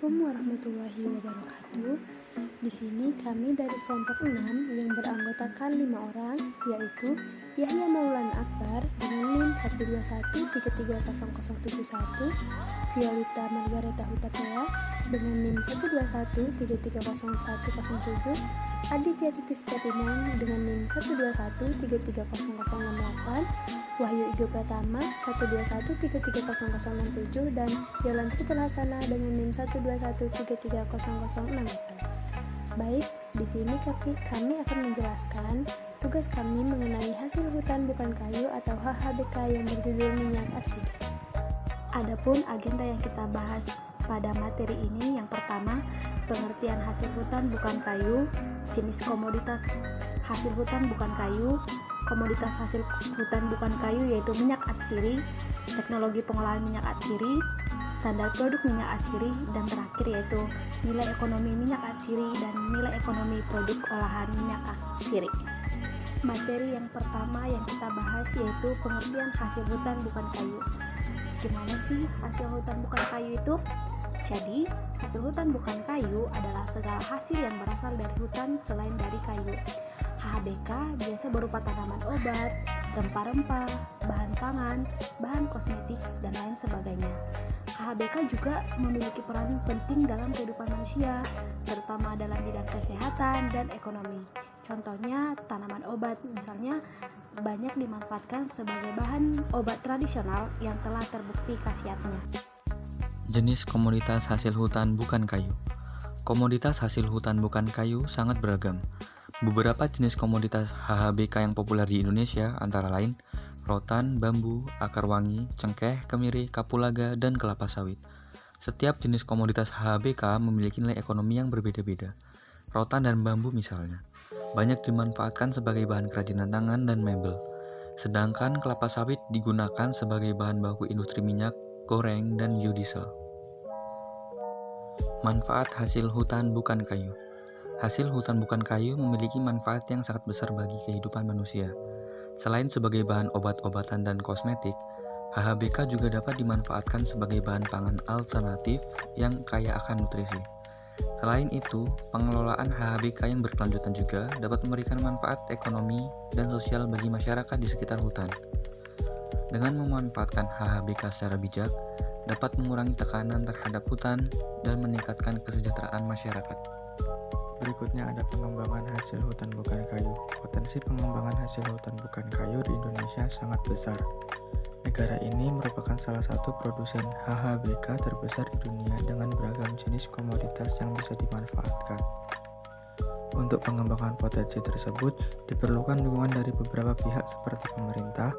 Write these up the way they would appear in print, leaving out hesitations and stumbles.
Assalamualaikum warahmatullahi wabarakatuh. Di sini kami dari kelompok 6 yang beranggotakan 5 orang, yaitu Yahya Maulana Akbar dengan NIM 121330071, Violeta Margareta Hutapea dengan NIM 121330107, Aditya Titis Ferdinand dengan NIM 121330068, Wahyu Igo Pratama 121330067, dan Yolan Fitul Hasanah dengan NIM 121330068. Baik, di sini kami akan menjelaskan tugas kami mengenai hasil hutan bukan kayu atau HHBK yang berjudul minyak atsiri. Adapun agenda yang kita bahas pada materi ini, yang pertama, pengertian hasil hutan bukan kayu, jenis komoditas hasil hutan bukan kayu, komoditas hasil hutan bukan kayu yaitu minyak atsiri, teknologi pengolahan minyak atsiri, standar produk minyak atsiri, dan terakhir yaitu nilai ekonomi minyak atsiri dan nilai ekonomi produk olahan minyak atsiri. Materi yang pertama yang kita bahas yaitu pengertian hasil hutan bukan kayu. Gimana sih hasil hutan bukan kayu itu? Jadi, hasil hutan bukan kayu adalah segala hasil yang berasal dari hutan selain dari kayu. HHBK biasa berupa tanaman obat, rempah-rempah, bahan pangan, bahan kosmetik, dan lain sebagainya. HHBK juga memiliki peran penting dalam kehidupan manusia, terutama dalam bidang kesehatan dan ekonomi. Contohnya tanaman obat, misalnya banyak dimanfaatkan sebagai bahan obat tradisional yang telah terbukti khasiatnya. Jenis komoditas hasil hutan bukan kayu. Komoditas hasil hutan bukan kayu sangat beragam. Beberapa jenis komoditas HHBK yang populer di Indonesia antara lain rotan, bambu, akar wangi, cengkeh, kemiri, kapulaga, dan kelapa sawit. Setiap jenis komoditas HHBK memiliki nilai ekonomi yang berbeda-beda. Rotan dan bambu misalnya, banyak dimanfaatkan sebagai bahan kerajinan tangan dan mebel. Sedangkan kelapa sawit digunakan sebagai bahan baku industri minyak, goreng, dan biodiesel. Manfaat hasil hutan bukan kayu. Hasil hutan bukan kayu memiliki manfaat yang sangat besar bagi kehidupan manusia. Selain sebagai bahan obat-obatan dan kosmetik, HHBK juga dapat dimanfaatkan sebagai bahan pangan alternatif yang kaya akan nutrisi. Selain itu, pengelolaan HHBK yang berkelanjutan juga dapat memberikan manfaat ekonomi dan sosial bagi masyarakat di sekitar hutan. Dengan memanfaatkan HHBK secara bijak, dapat mengurangi tekanan terhadap hutan dan meningkatkan kesejahteraan masyarakat. Berikutnya ada pengembangan hasil hutan bukan kayu. Potensi pengembangan hasil hutan bukan kayu di Indonesia sangat besar. Negara ini merupakan salah satu produsen HHBK terbesar di dunia dengan beragam jenis komoditas yang bisa dimanfaatkan. Untuk pengembangan potensi tersebut, diperlukan dukungan dari beberapa pihak seperti pemerintah,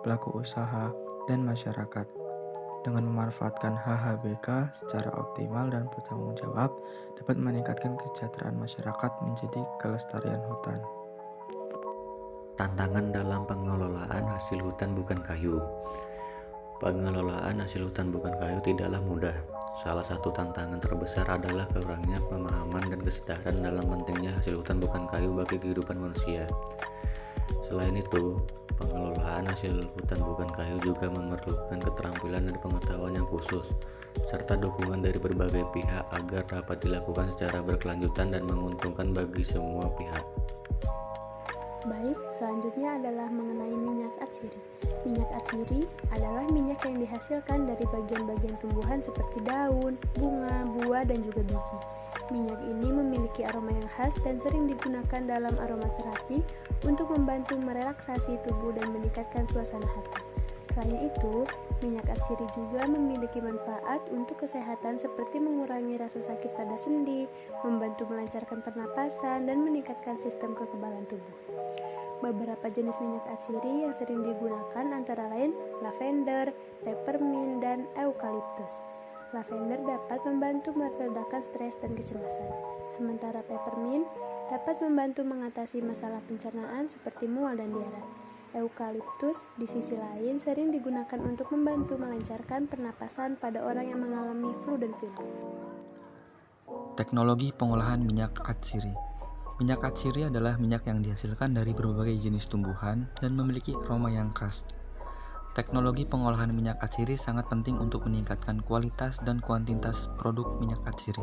pelaku usaha, dan masyarakat. Dengan memanfaatkan HHBK secara optimal dan bertanggung jawab, dapat meningkatkan kesejahteraan masyarakat menjadi kelestarian hutan. Tantangan dalam pengelolaan hasil hutan bukan kayu. Pengelolaan hasil hutan bukan kayu tidaklah mudah. Salah satu tantangan terbesar adalah kurangnya pemahaman dan kesadaran dalam pentingnya hasil hutan bukan kayu bagi kehidupan manusia. Selain itu, pengelolaan hasil hutan bukan kayu juga memerlukan keterampilan dan pengetahuan yang khusus, serta dukungan dari berbagai pihak agar dapat dilakukan secara berkelanjutan dan menguntungkan bagi semua pihak. Baik, selanjutnya adalah mengenai minyak atsiri. Minyak atsiri adalah minyak yang dihasilkan dari bagian-bagian tumbuhan seperti daun, bunga, buah, dan juga biji. Minyak ini memiliki aroma yang khas dan sering digunakan dalam aromaterapi untuk membantu merelaksasi tubuh dan meningkatkan suasana hati. Selain itu, minyak atsiri juga memiliki manfaat untuk kesehatan seperti mengurangi rasa sakit pada sendi, membantu melancarkan pernapasan, dan meningkatkan sistem kekebalan tubuh. Beberapa jenis minyak atsiri yang sering digunakan antara lain lavender, peppermint, dan eukaliptus. Lavender dapat membantu meredakan stres dan kecemasan, sementara peppermint dapat membantu mengatasi masalah pencernaan seperti mual dan diare. Eukaliptus di sisi lain sering digunakan untuk membantu melancarkan pernapasan pada orang yang mengalami flu dan pilek. Teknologi pengolahan minyak atsiri. Minyak atsiri adalah minyak yang dihasilkan dari berbagai jenis tumbuhan dan memiliki aroma yang khas. Teknologi pengolahan minyak atsiri sangat penting untuk meningkatkan kualitas dan kuantitas produk minyak atsiri.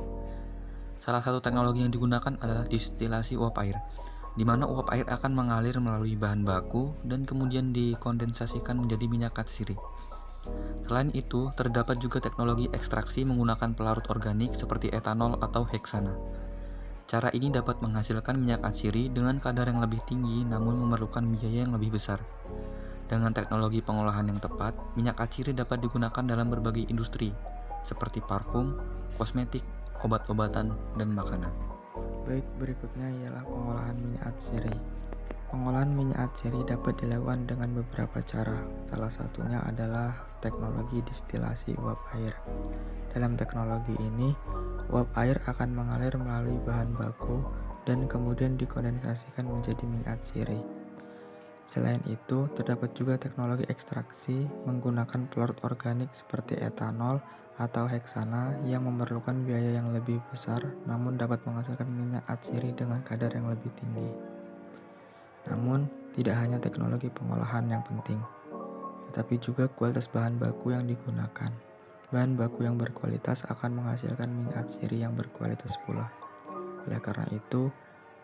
Salah satu teknologi yang digunakan adalah distilasi uap air, di mana uap air akan mengalir melalui bahan baku dan kemudian dikondensasikan menjadi minyak atsiri. Selain itu, terdapat juga teknologi ekstraksi menggunakan pelarut organik seperti etanol atau heksana. Cara ini dapat menghasilkan minyak atsiri dengan kadar yang lebih tinggi namun memerlukan biaya yang lebih besar. Dengan teknologi pengolahan yang tepat, minyak atsiri dapat digunakan dalam berbagai industri, seperti parfum, kosmetik, obat-obatan, dan makanan. Baik, berikutnya ialah pengolahan minyak atsiri. Pengolahan minyak atsiri dapat dilakukan dengan beberapa cara. Salah satunya adalah teknologi distilasi uap air. Dalam teknologi ini, uap air akan mengalir melalui bahan baku dan kemudian dikondensasikan menjadi minyak atsiri. Selain itu, terdapat juga teknologi ekstraksi menggunakan pelarut organik seperti etanol atau heksana yang memerlukan biaya yang lebih besar namun dapat menghasilkan minyak atsiri dengan kadar yang lebih tinggi. Namun, tidak hanya teknologi pengolahan yang penting, tetapi juga kualitas bahan baku yang digunakan. Bahan baku yang berkualitas akan menghasilkan minyak atsiri yang berkualitas pula. Oleh karena itu,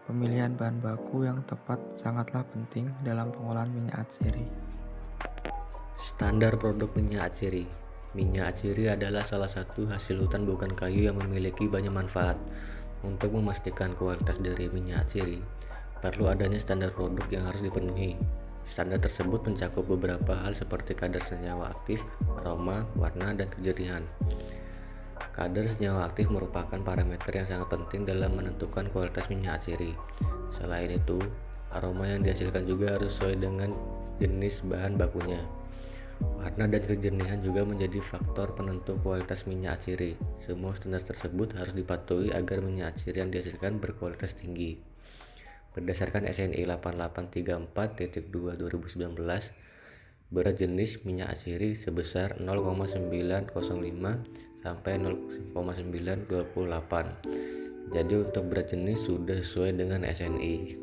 pemilihan bahan baku yang tepat sangatlah penting dalam pengolahan minyak atsiri. Standar produk minyak atsiri. Minyak atsiri adalah salah satu hasil hutan bukan kayu yang memiliki banyak manfaat. Untuk memastikan kualitas dari minyak atsiri, perlu adanya standar produk yang harus dipenuhi. Standar tersebut mencakup beberapa hal seperti kadar senyawa aktif, aroma, warna, dan kejernihan. Kadar senyawa aktif merupakan parameter yang sangat penting dalam menentukan kualitas minyak atsiri. Selain itu, aroma yang dihasilkan juga harus sesuai dengan jenis bahan bakunya. Warna dan kejernihan juga menjadi faktor penentu kualitas minyak atsiri. Semua standar tersebut harus dipatuhi agar minyak atsiri yang dihasilkan berkualitas tinggi. Berdasarkan SNI 8834.2 2019, berat jenis minyak atsiri sebesar 0,905 sampai 0,928. Jadi untuk berat jenis sudah sesuai dengan SNI.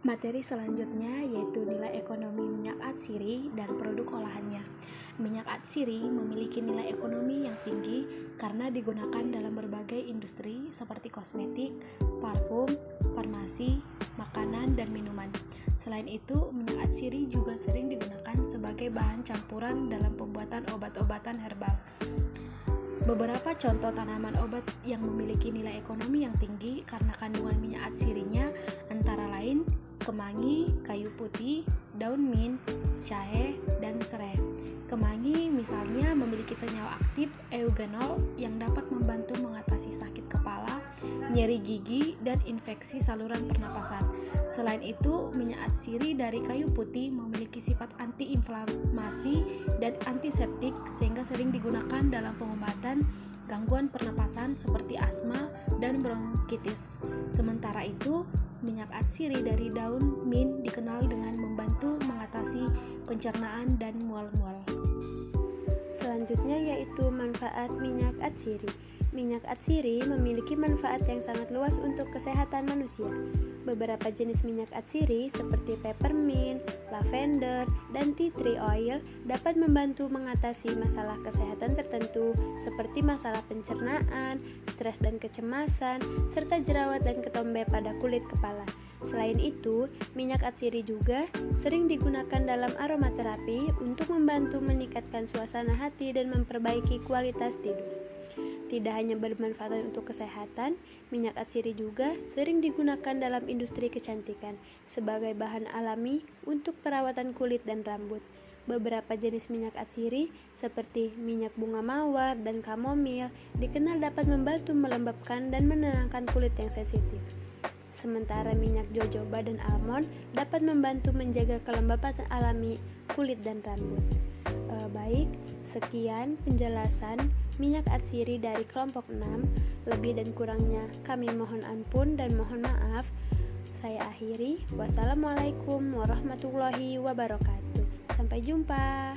Materi selanjutnya yaitu nilai ekonomi minyak atsiri dan produk olahannya. Minyak atsiri memiliki nilai ekonomi yang tinggi karena digunakan dalam berbagai industri seperti kosmetik, parfum, farmasi, makanan, dan minuman. Selain itu, minyak atsiri juga sering digunakan sebagai bahan campuran dalam pembuatan obat-obatan herbal. Beberapa contoh tanaman obat yang memiliki nilai ekonomi yang tinggi karena kandungan minyak atsirinya antara lain kemangi, kayu putih, daun mint, jahe, dan serai. Kemangi misalnya memiliki senyawa aktif eugenol yang dapat membantu mengatasi sakit kepala, nyeri gigi, dan infeksi saluran pernapasan. Selain itu, minyak atsiri dari kayu putih memiliki sifat antiinflamasi dan antiseptik sehingga sering digunakan dalam pengobatan gangguan pernapasan seperti asma dan bronkitis. Sementara itu, minyak atsiri dari daun mint dikenal dengan membantu mengatasi pencernaan dan mual-mual. Selanjutnya yaitu manfaat minyak atsiri. Minyak atsiri memiliki manfaat yang sangat luas untuk kesehatan manusia. Beberapa jenis minyak atsiri seperti peppermint, lavender, dan tea tree oil dapat membantu mengatasi masalah kesehatan tertentu seperti masalah pencernaan, stres dan kecemasan, serta jerawat dan ketombe pada kulit kepala. Selain itu, minyak atsiri juga sering digunakan dalam aromaterapi untuk membantu meningkatkan suasana hati dan memperbaiki kualitas tidur. Tidak hanya bermanfaat untuk kesehatan, minyak atsiri juga sering digunakan dalam industri kecantikan sebagai bahan alami untuk perawatan kulit dan rambut. Beberapa jenis minyak atsiri seperti minyak bunga mawar dan kamomil dikenal dapat membantu melembabkan dan menenangkan kulit yang sensitif. Sementara minyak jojoba dan almond dapat membantu menjaga kelembapan alami kulit dan rambut. Baik, sekian penjelasan minyak atsiri dari kelompok 6. Lebih dan kurangnya kami mohon ampun dan mohon maaf. Saya akhiri. Wassalamualaikum warahmatullahi wabarakatuh. Sampai jumpa.